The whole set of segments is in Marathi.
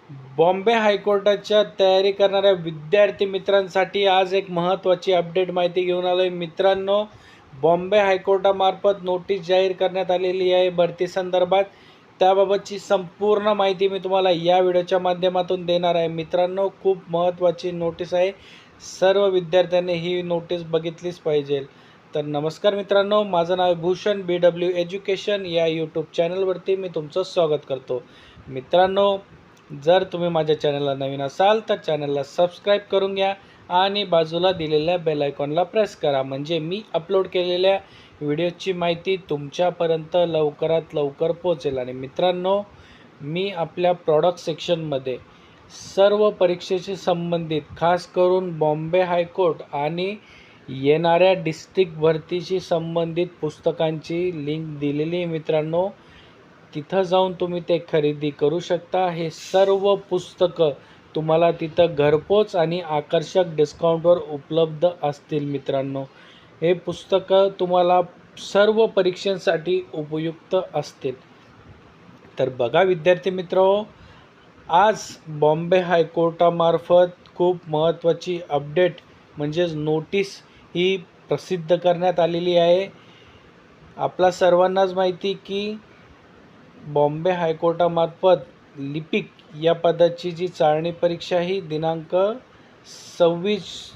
बॉम्बे हायकोर्टाच्या तयारी करणाऱ्या विद्यार्थी मित्रांसाठी आज एक महत्त्वाची अपडेट माहिती घेऊन आलो आहे मित्रांनो. बॉम्बे हायकोर्टामार्फत नोटीस जाहीर करण्यात आलेली आहे भरती संदर्भात. त्याबाबतची संपूर्ण माहिती मी तुम्हाला या व्हिडिओच्या माध्यमातून देणार आहे मित्रांनो. खूप महत्त्वाची नोटीस आहे, सर्व विद्यार्थ्यांनी ही नोटीस बघितलीच पाहिजे. तर नमस्कार मित्रांनो, माझं नाव भूषण BW एज्युकेशन या यूट्यूब चॅनलवरती मी तुमचं स्वागत करतो. मित्रांनो, जर तुम्ही माझ्या चॅनलला नवीन असाल तर चॅनलला सबस्क्राईब करून घ्या आणि बाजूला दिलेल्या बेल आयकॉनला प्रेस करा, म्हणजे मी अपलोड केलेल्या व्हिडिओची माहिती तुमच्यापर्यंत लवकरात लवकर पोहोचेल. आणि मित्रांनो, मी आपल्या प्रॉडक्ट सेक्शनमध्ये सर्व परीक्षेशी संबंधित खास करून बॉम्बे हायकोर्ट आणि येणाऱ्या डिस्ट्रिक्ट भरतीशी संबंधित पुस्तकांची लिंक दिलेली आहे मित्रांनो. तिथं जाऊन तुम्ही ते खरेदी करू शकता. हे सर्व पुस्तकं तुम्हाला तिथं घरपोच आणि आकर्षक डिस्काउंटवर उपलब्ध असतील मित्रांनो. हे पुस्तकं तुम्हाला सर्व परीक्षांसाठी उपयुक्त असतील. तर बघा विद्यार्थी मित्रांनो, आज बॉम्बे हायकोर्टामार्फत खूप महत्त्वाची अपडेट म्हणजेच नोटीस ही प्रसिद्ध करण्यात आलेली आहे. आपला सर्वांनाच माहिती की बॉम्बे हायकोर्टामार्फत लिपिक या पदाची जी चाळणी परीक्षा ही दिनांक 26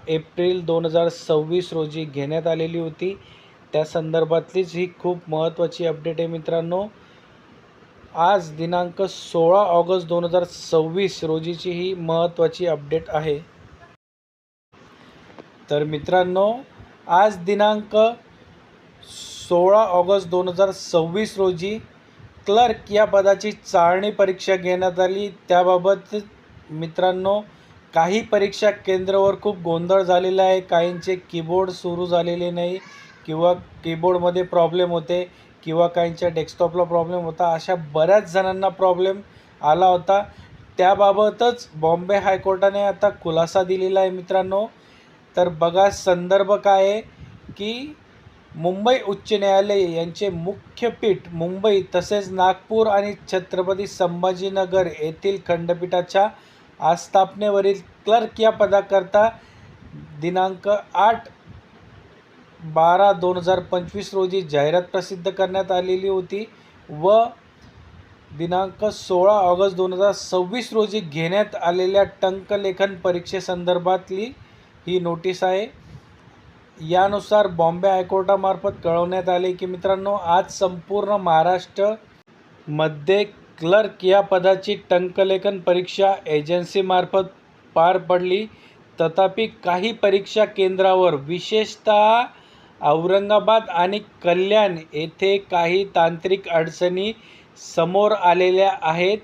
एप्रिल 2026 रोजी घेण्यात आलेली होती. त्या संदर्भातलीच ही खूप महत्त्वाची अपडेट आहे मित्रांनो. आज दिनांक 16 ऑगस्ट 2026 रोजीची ही महत्त्वाची अपडेट आहे. तर मित्रांनो, आज दिनांक 16 ऑगस्ट 2026 रोजी क्लर्क या पदाची चाळणी परीक्षा घेण्यात आली. त्याबाबत मित्रांनो, काही परीक्षा केंद्रावर खूप गोंधळ झालेला आहे. काहींचे कीबोर्ड सुरू झालेले नाही किंवा कीबोर्डमध्ये प्रॉब्लेम होते किंवा काहींच्या डेस्कटॉपला प्रॉब्लेम होता. अशा बऱ्याच जणांना प्रॉब्लेम आला होता. त्याबाबतच बॉम्बे हायकोर्टाने आता खुलासा दिलेला आहे मित्रांनो. तर बघा संदर्भ काय आहे की मुंबई उच्च न्यायालय यांचे मुख्य पीठ मुंबई तसेच नागपूर आणि छत्रपती संभाजीनगर येथील खंडपीठाच्या आस्थापनेवरील क्लर्क या पदाकरता दिनांक 8/12/2025 रोजी जाहिरात प्रसिद्ध करण्यात आलेली होती व दिनांक 16 ऑगस्ट 2026 रोजी घेण्यात आलेल्या टंकलेखन परीक्षेसंदर्भातली ही नोटीस आहे. यानुसार बॉम्बे हायकोर्टामार्फत कळवण्यात आले की मित्रांनो, आज संपूर्ण महाराष्ट्रामध्ये क्लर्क या पदाची टंकलेखन परीक्षा एजन्सीमार्फत पार पडली. तथापि काही परीक्षा केंद्रावर विशेषतः औरंगाबाद आणि कल्याण येथे काही तांत्रिक अडचणी समोर आलेल्या आहेत.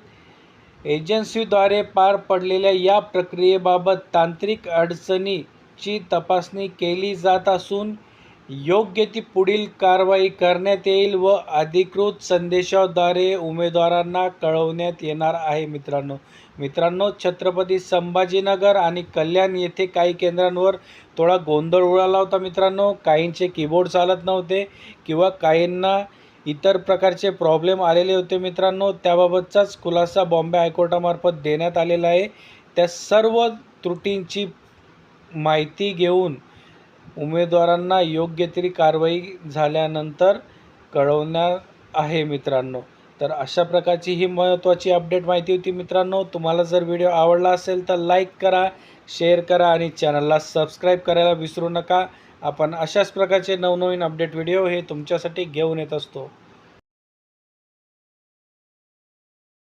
एजन्सीद्वारे पार पडलेल्या या प्रक्रियेबाबत तांत्रिक अडचणीची तपासणी केली जात असून योग्य ती पुढील कारवाई करण्यात येईल व अधिकृत संदेशाद्वारे उमेदवारांना कळवण्यात येणार आहे. मित्रांनो, छत्रपती संभाजीनगर आणि कल्याण येथे काही केंद्रांवर थोडा गोंधळ उडाला होता मित्रांनो. काहींचे कीबोर्ड चालत नव्हते किंवा काहींना इतर प्रकारचे प्रॉब्लेम आलेले होते मित्रांनो. त्याबाबतचाच खुलासा बॉम्बे हायकोर्टामार्फत देण्यात आलेला आहे. त्या सर्व त्रुटींची माहिती घेऊन उमेदवारांना योग्य ती कारवाई झाल्यानंतर कळवणार आहे मित्रांनो. तर अशा प्रकारची ही महत्त्वाची अपडेट माहिती होती मित्रांनो. तुम्हाला जर व्हिडिओ आवडला असेल तर लाईक करा, शेअर करा आणि चॅनलला सबस्क्राईब करायला विसरू नका. आपण अशाच प्रकारचे नवनवीन अपडेट व्हिडिओ हे तुमच्यासाठी घेऊन येत असतो.